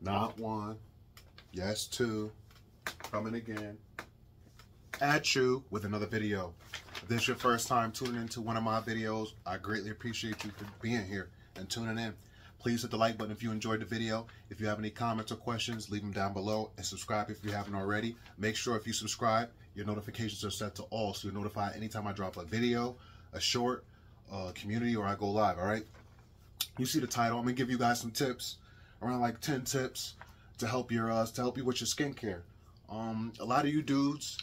Not one, yes, two, coming again at you with another video. If this is your first time tuning into one of my videos, I greatly appreciate you for being here and tuning in. Please hit the like button if you enjoyed the video. If you have any comments or questions, leave them down below, and subscribe if you haven't already. Make sure if you subscribe, your notifications are set to all, so you're notified anytime I drop a video, a short, community, or I go live, all right? You see the title. I'm gonna give you guys some tips, around like 10 tips to help you with your skincare. A lot of you dudes,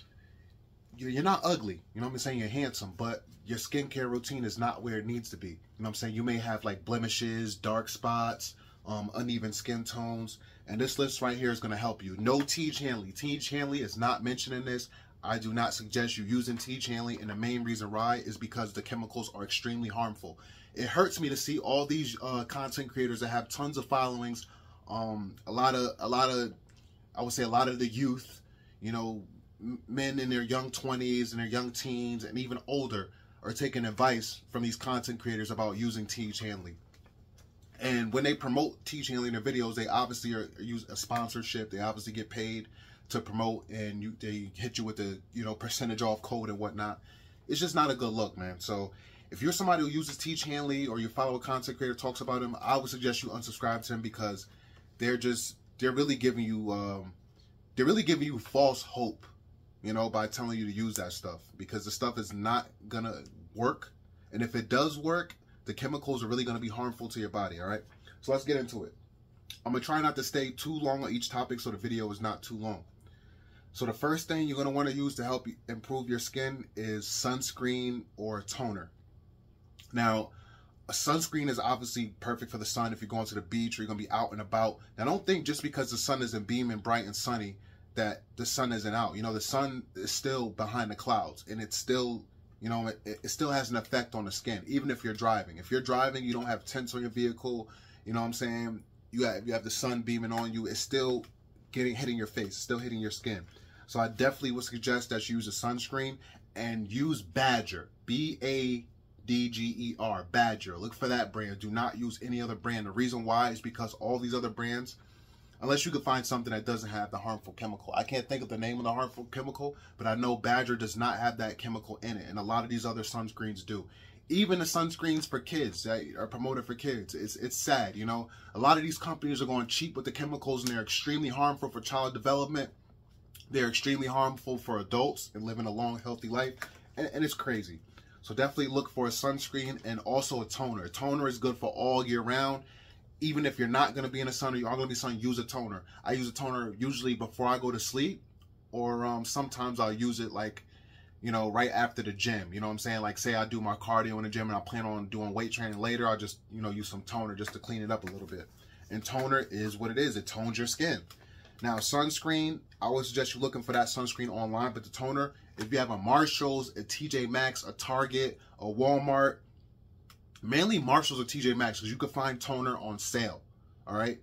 you're not ugly, you know what I'm saying? You're handsome, but your skincare routine is not where it needs to be. You know what I'm saying? You may have like blemishes, dark spots, uneven skin tones, and this list right here is going to help you. No Tige Hanley. Tige Hanley is not mentioned in this. I do not suggest you using Tige Hanley, and the main reason why is because the chemicals are extremely harmful. It hurts me to see all these content creators that have tons of followings, I would say a lot of the youth, you know, men in their young 20s and their young teens and even older are taking advice from these content creators about using Tige Hanley. And when they promote Tige Hanley in their videos, they obviously use a sponsorship. They obviously get paid to promote, and they hit you with the, you know, percentage off code and whatnot. It's just not a good look, man. So if you're somebody who uses Tige Hanley, or you follow a content creator talks about him, I would suggest you unsubscribe to him, because they're really giving you false hope, you know, by telling you to use that stuff, because the stuff is not gonna work. And if it does work, the chemicals are really gonna be harmful to your body, all right? So let's get into it. I'm gonna try not to stay too long on each topic so the video is not too long. So the first thing you're gonna wanna use to help you improve your skin is sunscreen or toner. Now, a sunscreen is obviously perfect for the sun if you're going to the beach or you're gonna be out and about. Now, don't think just because the sun isn't beaming bright and sunny that the sun isn't out. You know, the sun is still behind the clouds, and it's still, you know, it still has an effect on the skin, even if you're driving. If you're driving, you don't have tents on your vehicle, you know what I'm saying? You have the sun beaming on you, it's still hitting your face, still hitting your skin. So I definitely would suggest that you use a sunscreen, and use Badger, B-A-D-G-E-R, Badger. Look for that brand. Do not use any other brand. The reason why is because all these other brands, unless you can find something that doesn't have the harmful chemical. I can't think of the name of the harmful chemical, but I know Badger does not have that chemical in it, and a lot of these other sunscreens do. Even the sunscreens for kids that are promoted for kids, it's sad, you know. A lot of these companies are going cheap with the chemicals, and they're extremely harmful for child development. They're extremely harmful for adults and living a long, healthy life, and it's crazy. So definitely look for a sunscreen and also a toner. A toner is good for all year round. Even if you're not going to be in the sun or you are going to be sun, use a toner. I use a toner usually before I go to sleep, or sometimes I'll use it like, you know, right after the gym. You know what I'm saying? Like, say I do my cardio in the gym and I plan on doing weight training later, I'll just, you know, use some toner just to clean it up a little bit. And toner is what it is. It tones your skin. Now, sunscreen, I would suggest you looking for that sunscreen online, but the toner, if you have a Marshalls, a TJ Maxx, a Target, a Walmart, mainly Marshalls or TJ Maxx, because you can find toner on sale, all right?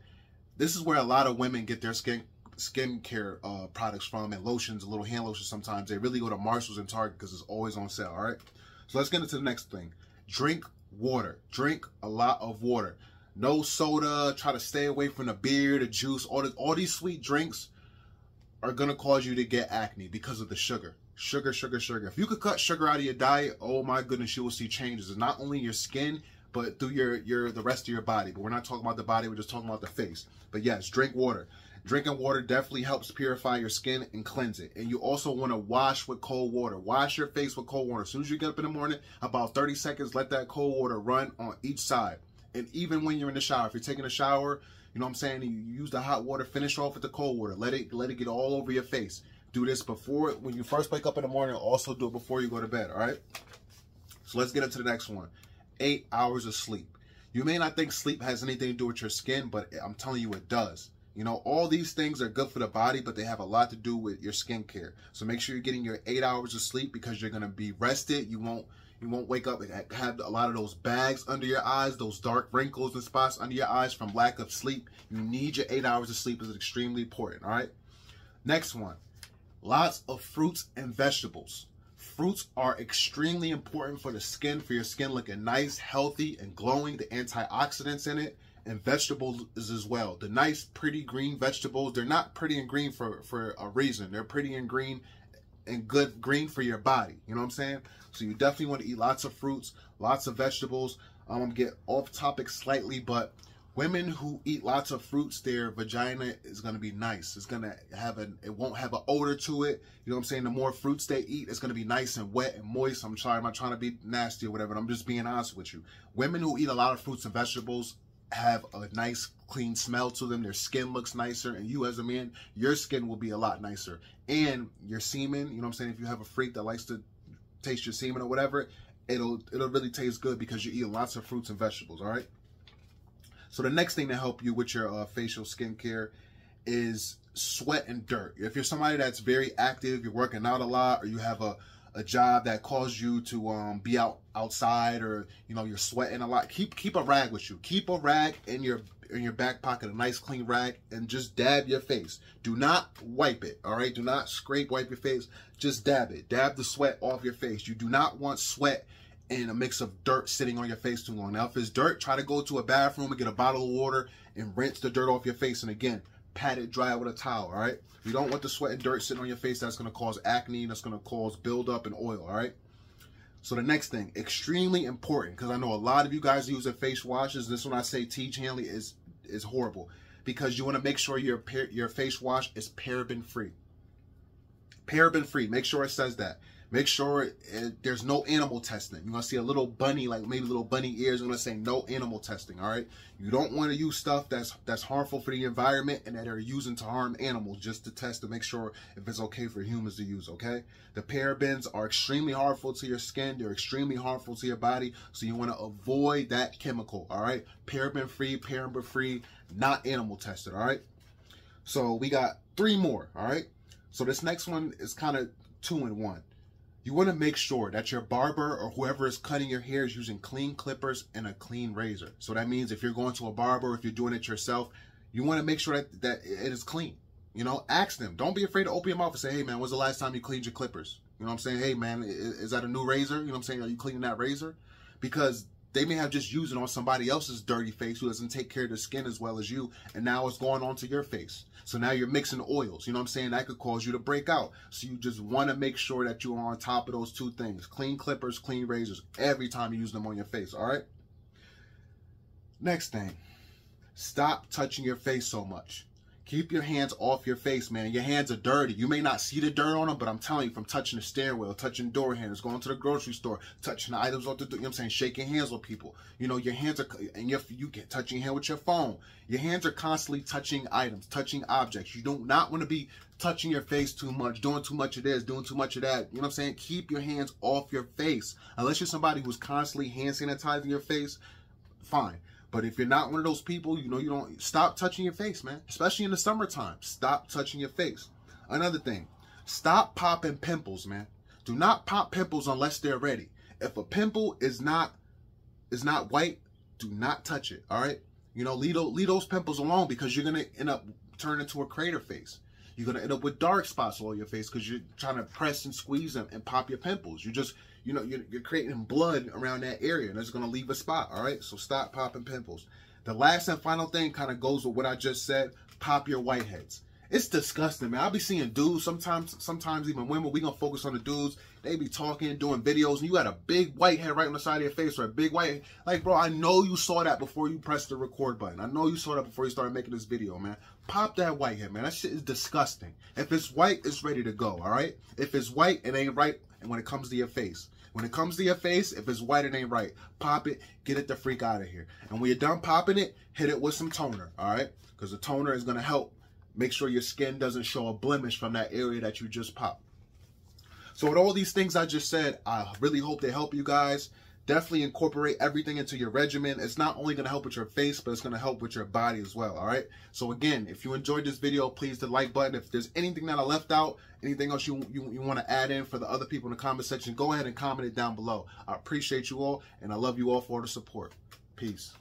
This is where a lot of women get their skincare products from, and lotions, a little hand lotion sometimes. They really go to Marshalls and Target because it's always on sale, all right? So let's get into the next thing. Drink water. Drink a lot of water. No soda. Try to stay away from the beer, the juice. All these sweet drinks are going to cause you to get acne because of the sugar. Sugar, sugar, sugar. If you could cut sugar out of your diet, oh my goodness, you will see changes. It's not only your skin, but through the rest of your body. But we're not talking about the body, we're just talking about the face. But yes, drink water. Drinking water definitely helps purify your skin and cleanse it. And you also want to wash with cold water. Wash your face with cold water. As soon as you get up in the morning, about 30 seconds, let that cold water run on each side. And even when you're in the shower, if you're taking a shower, you know what I'm saying, you use the hot water, finish off with the cold water. Let it get all over your face. Do this before, when you first wake up in the morning. Also do it before you go to bed, all right? So let's get into the next one. 8 hours of sleep. You may not think sleep has anything to do with your skin, but I'm telling you it does. You know, all these things are good for the body, but they have a lot to do with your skincare. So make sure you're getting your 8 hours of sleep, because you're going to be rested. You won't wake up and have a lot of those bags under your eyes, those dark wrinkles and spots under your eyes from lack of sleep. You need your 8 hours of sleep. It's extremely important, all right? Next one, lots of fruits and vegetables. Fruits are extremely important for the skin, for your skin looking nice, healthy, and glowing. The antioxidants in it and vegetables as well. The nice, pretty green vegetables, they're not pretty and green for a reason. They're pretty and green and good green for your body. You know what I'm saying? So you definitely want to eat lots of fruits, lots of vegetables. I'm going to get off topic slightly, but women who eat lots of fruits, their vagina is going to be nice. It's going to have it won't have an odor to it. You know what I'm saying? The more fruits they eat, it's going to be nice and wet and moist. I'm sorry, I'm not trying to be nasty or whatever. I'm just being honest with you. Women who eat a lot of fruits and vegetables have a nice, clean smell to them. Their skin looks nicer. And you as a man, your skin will be a lot nicer. And your semen, you know what I'm saying? If you have a freak that likes to taste your semen or whatever, it'll really taste good because you eat lots of fruits and vegetables, all right? So the next thing to help you with your facial skincare is sweat and dirt. If you're somebody that's very active, you're working out a lot, or you have a job that calls you to be outside, or you know you're sweating a lot, keep a rag with you. Keep a rag in your back pocket, a nice clean rag, and just dab your face. Do not wipe it, all right? Do not wipe your face. Just dab it. Dab the sweat off your face. You do not want sweat and a mix of dirt sitting on your face too long. Now, if it's dirt, try to go to a bathroom and get a bottle of water and rinse the dirt off your face. And again, pat it dry with a towel, all right? You don't want the sweat and dirt sitting on your face. That's going to cause acne. That's going to cause buildup and oil, all right? So the next thing, extremely important, because I know a lot of you guys use face washes. This one I say teach Hanley is horrible, because you want to make sure your face wash is paraben free. Paraben free. Make sure it says that. Make sure there's no animal testing. You're going to see a little bunny, like maybe little bunny ears. I'm going to say no animal testing, all right? You don't want to use stuff that's harmful for the environment and that are using to harm animals, just to test to make sure if it's okay for humans to use, okay? The parabens are extremely harmful to your skin. They're extremely harmful to your body, so you want to avoid that chemical, all right? Paraben free, not animal tested, all right? So we got 3 more, all right? So this next one is kind of 2 in 1. You want to make sure that your barber or whoever is cutting your hair is using clean clippers and a clean razor. So that means if you're going to a barber, if you're doing it yourself, you want to make sure that it is clean. You know, ask them. Don't be afraid to open your mouth and say, hey, man, when's the last time you cleaned your clippers? You know what I'm saying? Hey, man, is that a new razor? You know what I'm saying? Are you cleaning that razor? Because they may have just used it on somebody else's dirty face who doesn't take care of their skin as well as you, and now it's going on to your face. So now you're mixing oils. You know what I'm saying? That could cause you to break out. So you just want to make sure that you are on top of those 2 things. Clean clippers, clean razors, every time you use them on your face, all right? Next thing, stop touching your face so much. Keep your hands off your face, man. Your hands are dirty. You may not see the dirt on them, but I'm telling you, from touching the stairwell, touching door handles, going to the grocery store, touching the items off the door, you know what I'm saying, shaking hands with people. You know, your hands are, and you get touching your hand with your phone. Your hands are constantly touching items, touching objects. You do not want to be touching your face too much, doing too much of this, doing too much of that. You know what I'm saying? Keep your hands off your face. Unless you're somebody who's constantly hand sanitizing your face, fine. But if you're not one of those people, you know, you don't, stop touching your face, man. Especially in the summertime. Stop touching your face. Another thing, stop popping pimples, man. Do not pop pimples unless they're ready. If a pimple is not white, do not touch it, all right? You know, leave those pimples alone, because you're going to end up turning into a crater face. You're going to end up with dark spots all over your face because you're trying to press and squeeze them and pop your pimples. You just, you know, you're creating blood around that area, and it's going to leave a spot, all right? So stop popping pimples. The last and final thing kind of goes with what I just said. Pop your whiteheads. It's disgusting, man. I'll be seeing dudes, sometimes even women, we going to focus on the dudes. They be talking, doing videos, and you got a big whitehead right on the side of your face, or a big white, like, bro, I know you saw that before you pressed the record button. I know you saw that before you started making this video, man. Pop that whitehead, man. That shit is disgusting. If it's white, it's ready to go, all right? If it's white, it ain't right. And when it comes to your face, when it comes to your face, if it's white, it ain't right. Pop it, get it the freak out of here. And when you're done popping it, hit it with some toner, all right? Because the toner is going to help make sure your skin doesn't show a blemish from that area that you just popped. So with all these things I just said, I really hope they help you guys. Definitely incorporate everything into your regimen. It's not only going to help with your face, but it's going to help with your body as well, all right? So again, if you enjoyed this video, please hit the like button. If there's anything that I left out, anything else you want to add in for the other people in the comment section, go ahead and comment it down below. I appreciate you all, and I love you all for the support. Peace.